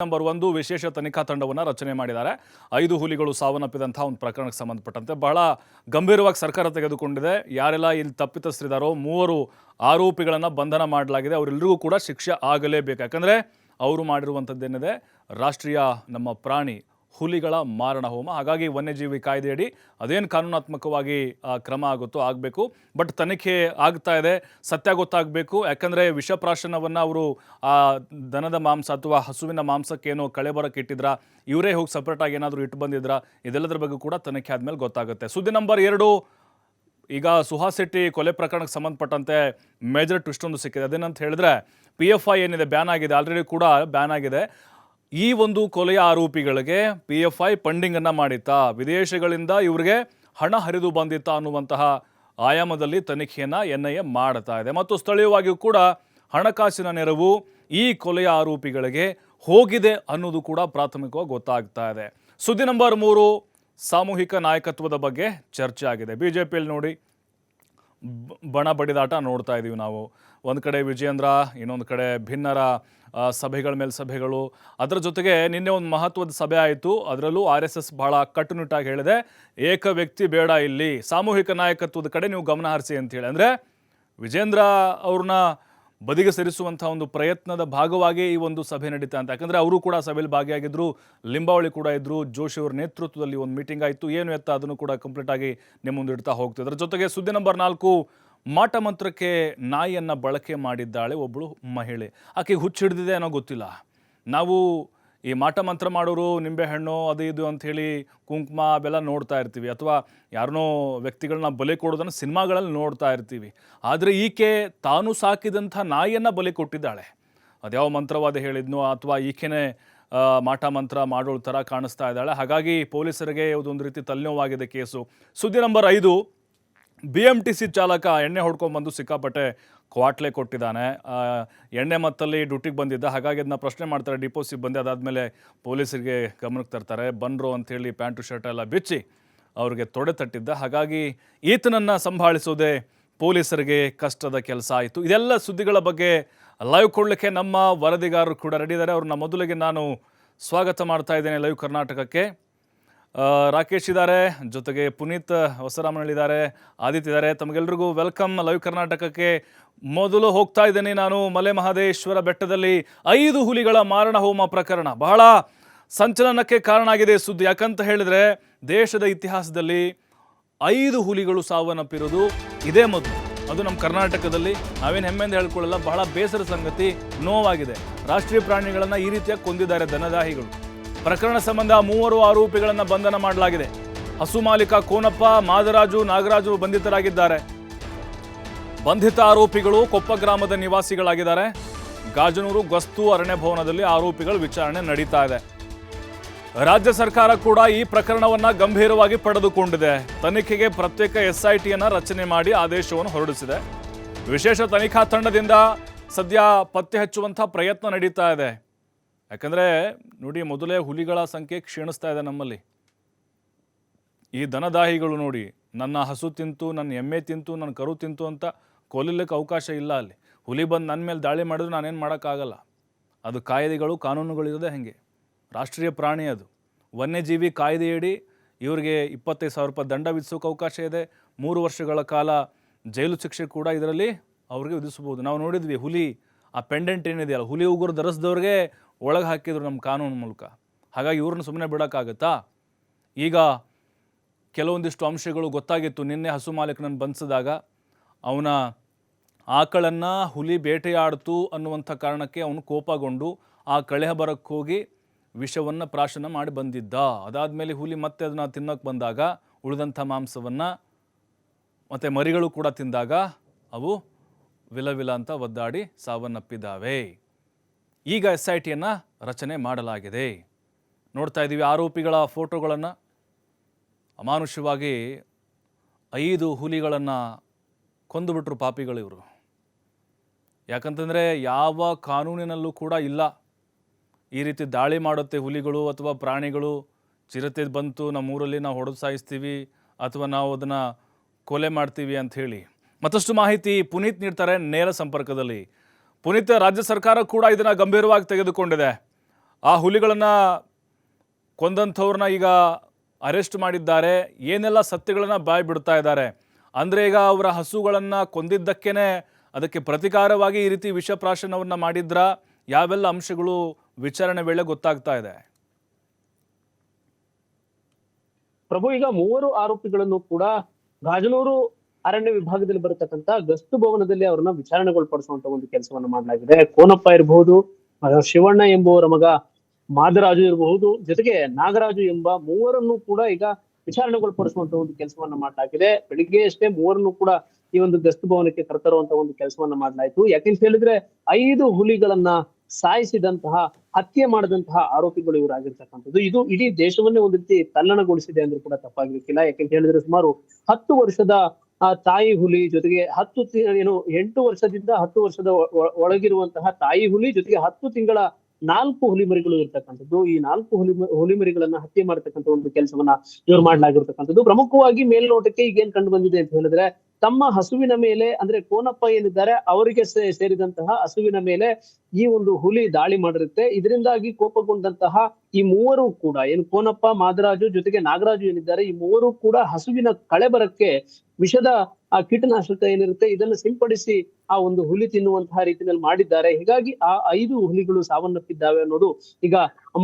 Number 1 ವಿಶೇಷ ತನಿಖಾ ತಂಡವನ್ನು ರಚನೆ ಮಾಡಿದ್ದಾರೆ. 5 ಹುಲಿಗಳು ಸಾವನ್ನಪ್ಪಿದಂತಹ ಒಂದು ಪ್ರಕರಣಕ್ಕೆ ಸಂಬಂಧಪಟ್ಟಂತೆ ಬಹಳ ಗಂಭೀರವಾಗಿ ಸರ್ಕಾರ ತೆಗೆದುಕೊಂಡಿದೆ. ಯಾರೆಲ್ಲ ಇಲ್ಲಿ ತಪ್ಪಿತಸ್ಥರಿದ್ದಾರೋ 3 ಆರೋಪಿಗಳನ್ನು ಬಂಧನ ಮಾಡಲಾಗಿದೆ. ಅವರೆಲ್ಲರಿಗೂ ಕೂಡ ಶಿಕ್ಷೆ ಆಗಲೇಬೇಕು. ಯಾಕಂದರೆ ಅವರು ಮಾಡಿರುವಂಥದ್ದೇನಿದೆ ರಾಷ್ಟ್ರೀಯ ನಮ್ಮ ಪ್ರಾಣಿ ಹುಲಿಗಳ ಮಾರಣ ಹೋಮ. ಹಾಗಾಗಿ ವನ್ಯಜೀವಿ ಕಾಯ್ದೆಯಡಿ ಅದೇನು ಕಾನೂನಾತ್ಮಕವಾಗಿ ಕ್ರಮ ಆಗುತ್ತೋ ಆಗಬೇಕು. ಬಟ್ ತನಿಖೆ ಆಗ್ತಾ ಇದೆ, ಸತ್ಯ ಗೊತ್ತಾಗಬೇಕು. ಯಾಕಂದರೆ ವಿಷಪ್ರಾಶನವನ್ನು ಅವರು ದನದ ಮಾಂಸ ಅಥವಾ ಹಸುವಿನ ಮಾಂಸಕ್ಕೇನೋ ಕಳೆಬರಕ್ಕೆ ಇಟ್ಟಿದ್ರ, ಇವರೇ ಹೋಗಿ ಸಪ್ರೇಟಾಗಿ ಏನಾದರೂ ಇಟ್ಟು ಬಂದಿದ್ರ, ಇದೆಲ್ಲದರ ಬಗ್ಗೆ ಕೂಡ ತನಿಖೆ ಆದಮೇಲೆ ಗೊತ್ತಾಗುತ್ತೆ. ಸುದ್ದಿ ನಂಬರ್ 2, ಈಗ ಸುಹಾಸ್ ಶೆಟ್ಟಿ ಕೊಲೆ ಪ್ರಕರಣಕ್ಕೆ ಸಂಬಂಧಪಟ್ಟಂತೆ ಮೇಜರ್ ಟ್ವಿಸ್ಟ್ ಒಂದು ಸಿಕ್ಕಿದೆ. ಅದೇನಂತ ಹೇಳಿದ್ರೆ PFI ಏನಿದೆ ಬ್ಯಾನ್ ಆಗಿದೆ, ಆಲ್ರೆಡಿ ಕೂಡ ಬ್ಯಾನ್ ಆಗಿದೆ. ಈ ಒಂದು ಕೊಲೆಯ ಆರೋಪಿಗಳಿಗೆ PFI ಫಂಡಿಂಗನ್ನು ಮಾಡಿತ್ತಾ, ವಿದೇಶಗಳಿಂದ ಇವರಿಗೆ ಹಣ ಹರಿದು ಬಂದಿತ್ತಾ ಅನ್ನುವಂತಹ ಆಯಾಮದಲ್ಲಿ ತನಿಖೆಯನ್ನು NIA ಮಾಡ್ತಾ ಇದೆ. ಮತ್ತು ಸ್ಥಳೀಯವಾಗಿಯೂ ಕೂಡ ಹಣಕಾಸಿನ ನೆರವು ಈ ಕೊಲೆಯ ಆರೋಪಿಗಳಿಗೆ ಹೋಗಿದೆ ಅನ್ನೋದು ಕೂಡ ಪ್ರಾಥಮಿಕವಾಗಿ ಗೊತ್ತಾಗ್ತಾ ಇದೆ. ಸುದ್ದಿ ನಂಬರ್ 3, ಸಾಮೂಹಿಕ ನಾಯಕತ್ವದ ಬಗ್ಗೆ ಚರ್ಚೆ ಆಗಿದೆ. BJPಯಲ್ಲಿ ನೋಡಿ ಬಣ ಬಡಿದಾಟ ನೋಡ್ತಾ ಇದ್ದೀವಿ ನಾವು. ಒಂದು ಕಡೆ ವಿಜಯೇಂದ್ರ, ಇನ್ನೊಂದು ಕಡೆ ಭಿನ್ನರ ಸಭೆಗಳ ಮೇಲೆ ಸಭೆಗಳು. ಅದರ ಜೊತೆಗೆ ನಿನ್ನೆ ಒಂದು ಮಹತ್ವದ ಸಭೆ ಆಯಿತು. ಅದರಲ್ಲೂ RSS ಬಹಳ ಕಟ್ಟುನಿಟ್ಟಾಗಿ ಹೇಳಿದೆ, ಏಕ ವ್ಯಕ್ತಿ ಬೇಡ, ಇಲ್ಲಿ ಸಾಮೂಹಿಕ ನಾಯಕತ್ವದ ಕಡೆ ನೀವು ಗಮನ ಹರಿಸಿ ಅಂತೇಳಿ. ಅಂದರೆ ವಿಜೇಂದ್ರ ಅವ್ರನ್ನ ಬದಿಗೆ ಸರಿಸುವಂಥ ಒಂದು ಪ್ರಯತ್ನದ ಭಾಗವಾಗಿ ಈ ಒಂದು ಸಭೆ ನಡೀತಾ ಅಂತ. ಯಾಕಂದರೆ ಅವರು ಕೂಡ ಸಭೆಯಲ್ಲಿ ಭಾಗಿಯಾಗಿದ್ದರು, ಲಿಂಬಾವಳಿ ಕೂಡ ಇದ್ದರು, ಜೋಶಿ ಅವರ ನೇತೃತ್ವದಲ್ಲಿ ಒಂದು ಮೀಟಿಂಗ್ ಆಯಿತು. ಏನು ಎತ್ತ ಅದನ್ನು ಕೂಡ ಕಂಪ್ಲೀಟಾಗಿ ನಿಮ್ಮ ಮುಂದೆ ಇಡ್ತಾ ಹೋಗ್ತೀವಿ. ಅದರ ಜೊತೆಗೆ ಸುದ್ದಿ ನಂಬರ್ 4, ಮಾಟ ಮಂತ್ರಕ್ಕೆ ನಾಯಿಯನ್ನು ಬಳಕೆ ಮಾಡಿದ್ದಾಳೆ ಒಬ್ಬಳು ಮಹಿಳೆ. ಆಕೆಗೆ ಹುಚ್ಚಿಡ್ದಿದೆ ಅನ್ನೋ ಗೊತ್ತಿಲ್ಲ. ನಾವು ಈ ಮಾಟ ಮಂತ್ರ ಮಾಡೋರು ನಿಂಬೆಹಣ್ಣು ಅದು ಇದು ಅಂಥೇಳಿ ಕುಂಕುಮ ಅವೆಲ್ಲ ನೋಡ್ತಾ ಇರ್ತೀವಿ, ಅಥವಾ ಯಾರನ್ನೋ ವ್ಯಕ್ತಿಗಳನ್ನ ಬಲಿ ಕೊಡೋದನ್ನು ಸಿನಿಮಾಗಳಲ್ಲಿ ನೋಡ್ತಾ ಇರ್ತೀವಿ. ಆದರೆ ಈಕೆ ತಾನು ಸಾಕಿದಂಥ ನಾಯಿಯನ್ನು ಬಲಿ ಕೊಟ್ಟಿದ್ದಾಳೆ. ಅದ್ಯಾವ ಮಂತ್ರವಾದ ಹೇಳಿದ್ನೋ ಅಥವಾ ಈಕೆನೇ ಮಾಟ ಮಂತ್ರ ಮಾಡೋಳ ಥರ ಕಾಣಿಸ್ತಾ ಇದ್ದಾಳೆ. ಹಾಗಾಗಿ ಪೊಲೀಸರಿಗೆ ಒಂದು ರೀತಿ ತಲೆನೋವಾಗಿದೆ ಕೇಸು. ಸುದ್ದಿ ನಂಬರ್ 5, BMTC ಚಾಲಕ ಎಣ್ಣೆ ಹೊಡ್ಕೊಂಡ್ಬಂದು ಸಿಕ್ಕಾಪಟ್ಟೆ ಕ್ವಾಟ್ಲೆ ಕೊಟ್ಟಿದ್ದಾನೆ. ಎಣ್ಣೆ ಮತ್ತಲ್ಲಿ ಡ್ಯೂಟಿಗೆ ಬಂದಿದ್ದ, ಹಾಗಾಗಿ ಅದನ್ನ ಪ್ರಶ್ನೆ ಮಾಡ್ತಾರೆ ಡಿಪೋ ಸಿಬ್ಬಂದಿ. ಅದಾದಮೇಲೆ ಪೊಲೀಸರಿಗೆ ಗಮನಕ್ಕೆ ತರ್ತಾರೆ. ಬಂದರು ಅಂಥೇಳಿ ಪ್ಯಾಂಟು ಶರ್ಟ್ ಎಲ್ಲ ಬಿಚ್ಚಿ ಅವ್ರಿಗೆ ತೊಡೆ ತಟ್ಟಿದ್ದ. ಹಾಗಾಗಿ ಈತನನ್ನು ಸಂಭಾಳಿಸೋದೇ ಪೊಲೀಸರಿಗೆ ಕಷ್ಟದ ಕೆಲಸ ಆಯಿತು. ಇದೆಲ್ಲ ಸುದ್ದಿಗಳ ಬಗ್ಗೆ ಲೈವ್ ಕೊಡಲಿಕ್ಕೆ ನಮ್ಮ ವರದಿಗಾರರು ಕೂಡ ರೆಡಿ ಇದ್ದಾರೆ. ಅವ್ರನ್ನ ಮೊದಲಿಗೆ ನಾನು ಸ್ವಾಗತ ಮಾಡ್ತಾ ಇದ್ದೇನೆ ಲೈವ್ ಕರ್ನಾಟಕಕ್ಕೆ. ರಾಕೇಶ್ ಇದ್ದಾರೆ, ಜೊತೆಗೆ ಪುನೀತ್ ಹೊಸರಾಮನಹಳ್ಳಿ ಆದಿತ್ಯ ಇದ್ದಾರೆ. ತಮಗೆಲ್ರಿಗೂ ವೆಲ್ಕಮ್ ಲೈವ್ ಕರ್ನಾಟಕಕ್ಕೆ. ಮೊದಲು ಹೋಗ್ತಾ ಇದ್ದೇನೆ ನಾನು ಮಲೆ ಮಹದೇಶ್ವರ ಬೆಟ್ಟದಲ್ಲಿ 5 ಹುಲಿಗಳ ಮಾರಣ ಹೋಮ ಪ್ರಕರಣ ಬಹಳ ಸಂಚಲನಕ್ಕೆ ಕಾರಣ ಆಗಿದೆ ಸುದ್ದಿ. ಯಾಕಂತ ಹೇಳಿದ್ರೆ ದೇಶದ ಇತಿಹಾಸದಲ್ಲಿ 5 ಹುಲಿಗಳು ಸಾವನ್ನಪ್ಪಿರೋದು ಇದೇ ಮೊದಲು. ಅದು ನಮ್ಮ ಕರ್ನಾಟಕದಲ್ಲಿ. ನಾವೇನು ಹೆಮ್ಮೆಯಿಂದ ಹೇಳ್ಕೊಳ್ಳಲ್ಲ, ಬಹಳ ಬೇಸರ ಸಂಗತಿ, ನೋವಾಗಿದೆ. ರಾಷ್ಟ್ರೀಯ ಪ್ರಾಣಿಗಳನ್ನು ಈ ರೀತಿಯಾಗಿ ಕೊಂದಿದ್ದಾರೆ ದನದಾಹಿಗಳು. ಪ್ರಕರಣ ಸಂಬಂಧ 3 ಆರೋಪಿಗಳನ್ನು ಬಂಧನ ಮಾಡಲಾಗಿದೆ. ಹಸು ಮಾಲೀಕ ಕೋನಪ್ಪ, ಮಾದರಾಜು, ನಾಗರಾಜು ಬಂಧಿತರಾಗಿದ್ದಾರೆ. ಬಂಧಿತ ಆರೋಪಿಗಳು ಕೊಪ್ಪ ಗ್ರಾಮದ ನಿವಾಸಿಗಳಾಗಿದ್ದಾರೆ. ಗಾಜನೂರು ಗಸ್ತು ಅರಣ್ಯ ಭವನದಲ್ಲಿ ಆರೋಪಿಗಳ ವಿಚಾರಣೆ ನಡೀತಾ ಇದೆ. ರಾಜ್ಯ ಸರ್ಕಾರ ಕೂಡ ಈ ಪ್ರಕರಣವನ್ನು ಗಂಭೀರವಾಗಿ ಪಡೆದುಕೊಂಡಿದೆ. ತನಿಖೆಗೆ ಪ್ರತ್ಯೇಕ SITಯನ್ನು ರಚನೆ ಮಾಡಿ ಆದೇಶವನ್ನು ಹೊರಡಿಸಿದೆ. ವಿಶೇಷ ತನಿಖಾ ತಂಡದಿಂದ ಸದ್ಯ ಪತ್ತೆ ಹಚ್ಚುವಂಥ ಪ್ರಯತ್ನ ನಡೀತಾ ಇದೆ. ಯಾಕಂದರೆ ನೋಡಿ, ಮೊದಲೇ ಹುಲಿಗಳ ಸಂಖ್ಯೆ ಕ್ಷೀಣಿಸ್ತಾ ಇದೆ ನಮ್ಮಲ್ಲಿ. ಈ ದನದಾಹಿಗಳು ನೋಡಿ, ನನ್ನ ಹಸು ತಿಂತು, ನನ್ನ ಎಮ್ಮೆ ತಿಂತು, ನನ್ನ ಕರು ತಿಂತು ಅಂತ ಕೊಲ್ಲಲಿಕ್ಕೆ ಅವಕಾಶ ಇಲ್ಲ. ಅಲ್ಲಿ ಹುಲಿ ಬಂದು ನನ್ನ ಮೇಲೆ ದಾಳಿ ಮಾಡಿದ್ರೆ ನಾನೇನು ಮಾಡೋಕ್ಕಾಗಲ್ಲ. ಅದು ಕಾಯ್ದೆಗಳು ಕಾನೂನುಗಳಿರೋದೇ ಹಾಗೆ. ರಾಷ್ಟ್ರೀಯ ಪ್ರಾಣಿ ಅದು. ವನ್ಯಜೀವಿ ಕಾಯ್ದೆಯಡಿ ಇವರಿಗೆ 25,000 ರೂಪಾಯಿ ದಂಡ ವಿಧಿಸೋಕೆ ಅವಕಾಶ ಇದೆ. 3 ವರ್ಷಗಳ ಕಾಲ ಜೈಲು ಶಿಕ್ಷೆ ಕೂಡ ಇದರಲ್ಲಿ ಅವ್ರಿಗೆ ವಿಧಿಸ್ಬೋದು. ನಾವು ನೋಡಿದ್ವಿ ಹುಲಿ ಆ ಪೆಂಡೆಂಟ್ ಏನಿದೆಯಲ್ಲ, ಹುಲಿ ಉಗುರು ಧರಿಸಿದವ್ರಿಗೆ ಒಳಗೆ ಹಾಕಿದ್ರು ನಮ್ಮ ಕಾನೂನು ಮೂಲಕ. ಹಾಗಾಗಿ ಇವ್ರನ್ನ ಸುಮ್ಮನೆ ಬಿಡೋಕ್ಕಾಗತ್ತಾ? ಈಗ ಕೆಲವೊಂದಿಷ್ಟು ಅಂಶಗಳು ಗೊತ್ತಾಗಿತ್ತು. ನಿನ್ನೆ ಹಸು ಮಾಲೀಕನನ್ನು ಬಂಧಿಸಿದಾಗ ಅವನ ಆಕಳನ್ನು ಹುಲಿ ಬೇಟೆಯಾಡ್ತು ಅನ್ನುವಂಥ ಕಾರಣಕ್ಕೆ ಅವನು ಕೋಪಗೊಂಡು ಆ ಕಳೆಹಬರಕ್ಕೆ ಹೋಗಿ ವಿಷವನ್ನು ಪ್ರಾಶನ ಮಾಡಿ ಬಂದಿದ್ದ. ಅದಾದಮೇಲೆ ಹುಲಿ ಮತ್ತೆ ಅದನ್ನು ತಿನ್ನೋಕ್ಕೆ ಬಂದಾಗ ಉಳಿದಂಥ ಮಾಂಸವನ್ನು ಮತ್ತು ಮರಿಗಳು ಕೂಡ ತಿಂದಾಗ ಅವು ವಿಲವಿಲ ಅಂತ ಒದ್ದಾಡಿ ಸಾವನ್ನಪ್ಪಿದ್ದಾವೆ. ಈಗ SITಯನ್ನು ರಚನೆ ಮಾಡಲಾಗಿದೆ. ನೋಡ್ತಾ ಇದ್ದೀವಿ ಆರೋಪಿಗಳ ಫೋಟೋಗಳನ್ನು. ಅಮಾನುಷವಾಗಿ 5 ಹುಲಿಗಳನ್ನು ಕೊಂದುಬಿಟ್ರು ಪಾಪಿಗಳು ಇವರು. ಯಾಕಂತಂದರೆ ಯಾವ ಕಾನೂನಿನಲ್ಲೂ ಕೂಡ ಇಲ್ಲ ಈ ರೀತಿ ದಾಳಿ ಮಾಡುತ್ತೆ ಹುಲಿಗಳು ಅಥವಾ ಪ್ರಾಣಿಗಳು. ಚಿರತೆ ಬಂತು ನಮ್ಮೂರಲ್ಲಿ ನಾವು ಹೊಡೆದು ಸಾಯಿಸ್ತೀವಿ ಅಥವಾ ನಾವು ಅದನ್ನು ಕೊಲೆ ಮಾಡ್ತೀವಿ ಅಂಥೇಳಿ. ಮತ್ತಷ್ಟು ಮಾಹಿತಿ ಪುನೀತ್ ನೀಡ್ತಾರೆ ನೇರ ಸಂಪರ್ಕದಲ್ಲಿ. ಪುನೀತ್, ರಾಜ್ಯ ಸರ್ಕಾರ ಕೂಡ ಇದನ್ನು ಗಂಭೀರವಾಗಿ ತೆಗೆದುಕೊಂಡಿದೆ. ಆ ಹುಲಿಗಳನ್ನು ಕೊಂದಂಥವ್ರನ್ನ ಈಗ ಅರೆಸ್ಟ್ ಮಾಡಿದ್ದಾರೆ. ಏನೆಲ್ಲ ಸತ್ಯಗಳನ್ನು ಬಾಯಿ ಬಿಡ್ತಾ ಇದ್ದಾರೆ ಅಂದರೆ, ಈಗ ಅವರ ಹಸುಗಳನ್ನು ಕೊಂದಿದ್ದಕ್ಕೇ ಅದಕ್ಕೆ ಪ್ರತಿಕಾರವಾಗಿ ಈ ರೀತಿ ವಿಷಪ್ರಾಶನವನ್ನು ಮಾಡಿದ್ರ, ಯಾವೆಲ್ಲ ಅಂಶಗಳು ವಿಚಾರಣೆ ವೇಳೆ ಗೊತ್ತಾಗ್ತಾ ಇದೆ? ಪ್ರಭು, ಈಗ 3 ಆರೋಪಿಗಳನ್ನು ಕೂಡ ಗಾಜನೂರು ಅರಣ್ಯ ವಿಭಾಗದಲ್ಲಿ ಬರತಕ್ಕಂತ ಗಸ್ತು ಭವನದಲ್ಲಿ ಅವರನ್ನ ವಿಚಾರಣೆಗೊಳಪಡಿಸುವಂತ ಒಂದು ಕೆಲಸವನ್ನ ಮಾಡಲಾಗಿದೆ. ಕೋನಪ್ಪ ಇರಬಹುದು, ಶಿವಣ್ಣ ಎಂಬುವರ ಮಗ ಮಾದರಾಜು ಇರಬಹುದು, ಜೊತೆಗೆ ನಾಗರಾಜು ಎಂಬ ಮೂವರನ್ನು ಕೂಡ ಈಗ ವಿಚಾರಣೆಗೊಳಪಡಿಸುವಂತ ಒಂದು ಕೆಲಸವನ್ನ ಮಾಡಲಾಗಿದೆ. ಬೆಳಿಗ್ಗೆ ಅಷ್ಟೇ ಮೂವರನ್ನು ಕೂಡ ಈ ಒಂದು ಗಸ್ತು ಭವನಕ್ಕೆ ಕರೆತರುವಂತ ಒಂದು ಕೆಲಸವನ್ನ ಮಾಡಲಾಯಿತು. ಯಾಕೆಂತ ಹೇಳಿದ್ರೆ 5 ಹುಲಿಗಳನ್ನ ಸಾಯಿಸಿದಂತಹ, ಹತ್ಯೆ ಮಾಡಿದಂತಹ ಆರೋಪಿಗಳು ಇವರಾಗಿರ್ತಕ್ಕಂಥದ್ದು. ಇದು ಇಡೀ ದೇಶವನ್ನೇ ಒಂದು ರೀತಿ ತಲ್ಲಣಗೊಳಿಸಿದೆ ಅಂದ್ರೂ ಕೂಡ ತಪ್ಪಾಗ್ಲಿಕ್ಕಿಲ್ಲ. ಯಾಕೆಂತ ಹೇಳಿದ್ರೆ ಸುಮಾರು 10 ವರ್ಷದ ತಾಯಿ ಹುಲಿ ಜೊತೆಗೆ 8 ವರ್ಷದಿಂದ 10 ವರ್ಷದ ಒಳಗಿರುವಂತಹ ತಾಯಿ ಹುಲಿ ಜೊತೆಗೆ 10 ತಿಂಗಳ 4 ಹುಲಿಮರಿಗಳು ಇರ್ತಕ್ಕಂಥದ್ದು. ಈ 4 ಹುಲಿಮರಿಗಳನ್ನ ಹತ್ಯೆ ಮಾಡತಕ್ಕಂಥ ಒಂದು ಕೆಲಸವನ್ನ ಇವ್ರು ಮಾಡ್ಲಾಗಿರ್ತಕ್ಕಂಥದ್ದು. ಪ್ರಮುಖವಾಗಿ ಮೇಲ್ನೋಟಕ್ಕೆ ಈಗ ಏನ್ ಕಂಡು ಬಂದಿದೆ ಅಂತ ಹೇಳಿದ್ರೆ, ತಮ್ಮ ಹಸುವಿನ ಮೇಲೆ, ಅಂದ್ರೆ ಕೋನಪ್ಪ ಏನಿದ್ದಾರೆ ಅವರಿಗೆ ಸೇರಿದಂತಹ ಹಸುವಿನ ಮೇಲೆ ಈ ಒಂದು ಹುಲಿ ದಾಳಿ ಮಾಡಿರುತ್ತೆ. ಇದರಿಂದಾಗಿ ಕೋಪಗೊಂಡಂತಹ ಈ ಮೂವರು ಕೂಡ, ಏನು ಕೋನಪ್ಪ, ಮಾದರಾಜು ಜೊತೆಗೆ ನಾಗರಾಜು ಏನಿದ್ದಾರೆ, ಈ ಮೂವರು ಕೂಡ ಹಸುವಿನ ಕಳೆಬರಕ್ಕೆ ವಿಷದ ಕೀಟನಾಶಕ ಏನಿರುತ್ತೆ ಇದನ್ನು ಸಿಂಪಡಿಸಿ ಆ ಒಂದು ಹುಲಿ ತಿನ್ನುವಂತಹ ರೀತಿಯಲ್ಲಿ ಮಾಡಿದ್ದಾರೆ. ಹೀಗಾಗಿ ಆ 5 ಹುಲಿಗಳು ಸಾವನ್ನಪ್ಪಿದ್ದಾವೆ ಅನ್ನೋದು ಈಗ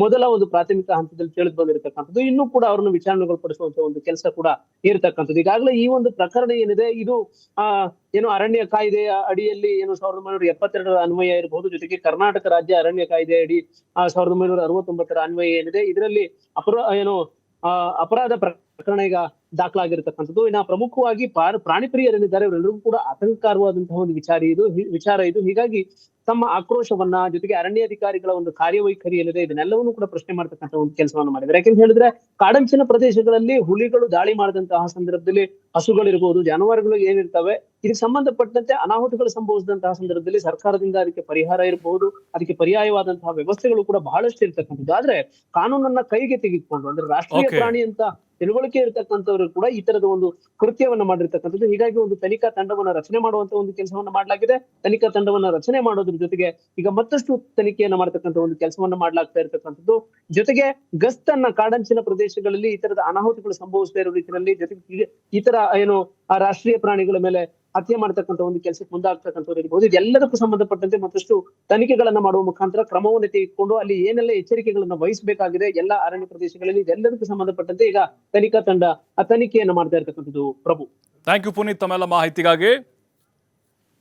ಮೊದಲ ಒಂದು ಪ್ರಾಥಮಿಕ ಹಂತದಲ್ಲಿ ತಿಳಿದು ಬಂದಿರತಕ್ಕಂಥದ್ದು. ಇನ್ನೂ ಕೂಡ ಅವರನ್ನು ವಿಚಾರಣೆಗೊಳಪಡಿಸುವಂತ ಒಂದು ಕೆಲಸ ಕೂಡ ಇರತಕ್ಕಂಥದ್ದು. ಈಗಾಗಲೇ ಈ ಒಂದು ಪ್ರಕರಣ ಏನಿದೆ ಇದು ಏನು ಅರಣ್ಯ ಕಾಯ್ದೆಯ ಅಡಿಯಲ್ಲಿ ಏನು 1972 ಅನ್ವಯ ಇರಬಹುದು, ಜೊತೆಗೆ ಕರ್ನಾಟಕ ರಾಜ್ಯ ಅರಣ್ಯ ಕಾಯ್ದೆ ಅಡಿ 1969 ಅನ್ವಯ ಏನಿದೆ, ಇದರಲ್ಲಿ ಅಪರಾಧ ಪ್ರಕರಣ ಈಗ ದಾಖಲಾಗಿರ್ತಕ್ಕಂಥದ್ದು. ಇನ್ನ ಪ್ರಮುಖವಾಗಿ ಪ್ರಾಣಿ ಪ್ರಿಯರೇನಿದ್ದಾರೆ ಅವರೆಲ್ಲರಿಗೂ ಕೂಡ ಆತಂಕಕಾರವಾದಂತಹ ಒಂದು ವಿಚಾರ ಇದು. ಹೀಗಾಗಿ ತಮ್ಮ ಆಕ್ರೋಶವನ್ನ, ಜೊತೆಗೆ ಅರಣ್ಯಾಧಿಕಾರಿಗಳ ಒಂದು ಕಾರ್ಯವೈಖರಿ ಏನಿದೆ ಇದನ್ನೆಲ್ಲವನ್ನೂ ಕೂಡ ಪ್ರಶ್ನೆ ಮಾಡ್ತಕ್ಕಂಥ ಒಂದು ಕೆಲಸವನ್ನು ಮಾಡಿದ್ದಾರೆ. ಯಾಕೆಂತ ಹೇಳಿದ್ರೆ ಕಾಡಂಚಿನ ಪ್ರದೇಶಗಳಲ್ಲಿ ಹುಲಿಗಳು ದಾಳಿ ಮಾಡಿದಂತಹ ಸಂದರ್ಭದಲ್ಲಿ ಹಸುಗಳಿರ್ಬಹುದು, ಜಾನುವಾರುಗಳು ಏನಿರ್ತವೆ, ಇದಕ್ಕೆ ಸಂಬಂಧಪಟ್ಟಂತೆ ಅನಾಹುತಗಳು ಸಂಭವಿಸಿದಂತಹ ಸಂದರ್ಭದಲ್ಲಿ ಸರ್ಕಾರದಿಂದ ಅದಕ್ಕೆ ಪರಿಹಾರ ಇರಬಹುದು, ಅದಕ್ಕೆ ಪರ್ಯಾಯವಾದಂತಹ ವ್ಯವಸ್ಥೆಗಳು ಕೂಡ ಬಹಳಷ್ಟು ಇರ್ತಕ್ಕಂಥದ್ದು. ಆದ್ರೆ ಕಾನೂನನ್ನ ಕೈಗೆ ತೆಗೆದುಕೊಂಡು, ಅಂದ್ರೆ ರಾಷ್ಟ್ರೀಯ ಪ್ರಾಣಿ ಅಂತ ತಿಳುವಳಿಕೆ ಇರತಕ್ಕಂಥವ್ರು ಕೂಡ ಈ ತರದ ಒಂದು ಕೃತ್ಯವನ್ನ ಮಾಡಿರ್ತಕ್ಕಂಥದ್ದು. ಹೀಗಾಗಿ ಒಂದು ತನಿಖಾ ತಂಡವನ್ನ ರಚನೆ ಮಾಡುವಂತ ಒಂದು ಕೆಲಸವನ್ನ ಮಾಡಲಾಗಿದೆ. ತನಿಖಾ ತಂಡವನ್ನ ರಚನೆ ಮಾಡೋದ್ರ ಜೊತೆಗೆ ಈಗ ಮತ್ತಷ್ಟು ತನಿಖೆಯನ್ನ ಮಾಡತಕ್ಕಂಥ ಒಂದು ಕೆಲಸವನ್ನ ಮಾಡ್ಲಾಗ್ತಾ ಇರ್ತಕ್ಕಂಥದ್ದು. ಜೊತೆಗೆ ಗಸ್ತನ್ನ, ಕಾಡಂಚಿನ ಪ್ರದೇಶಗಳಲ್ಲಿ ಈ ತರದ ಅನಾಹುತಗಳು ಸಂಭವಿಸದೇ ಇರೋ ರೀತಿಯಲ್ಲಿ, ಜೊತೆಗೆ ಈ ತರ ಆ ರಾಷ್ಟ್ರೀಯ ಪ್ರಾಣಿಗಳ ಮೇಲೆ ಹತ್ಯೆ ಮಾಡತಕ್ಕಂಥ ಒಂದು ಕೆಲಸಕ್ಕೆ ಮುಂದಾಗ್ತಕ್ಕಂಥವ್ರು ಇರ್ಬೋದು. ಇದೆಲ್ಲದಕ್ಕೂ ಸಂಬಂಧಪಟ್ಟಂತೆ ಮತ್ತಷ್ಟು ತನಿಖೆಗಳನ್ನ ಮಾಡುವ ಮುಖಾಂತರ ಕ್ರಮವನ್ನು ತೆಗೆದುಕೊಂಡು ಅಲ್ಲಿ ಏನೆಲ್ಲ ಎಚ್ಚರಿಕೆಗಳನ್ನ ವಹಿಸಬೇಕಾಗಿದೆ ಎಲ್ಲಾ ಅರಣ್ಯ ಪ್ರದೇಶಗಳಲ್ಲಿ, ಇದೆಲ್ಲದಕ್ಕೂ ಸಂಬಂಧಪಟ್ಟಂತೆ ಈಗ ತನಿಖಾ ತಂಡ ತನಿಖೆಯನ್ನ ಮಾಡ್ತಾ ಇರ್ತಕ್ಕಂಥದ್ದು. ಪ್ರಭು, ಥ್ಯಾಂಕ್ ಯು ಪುನೀತ್ ತಮ್ಮೆಲ್ಲ ಮಾಹಿತಿಗಾಗಿ.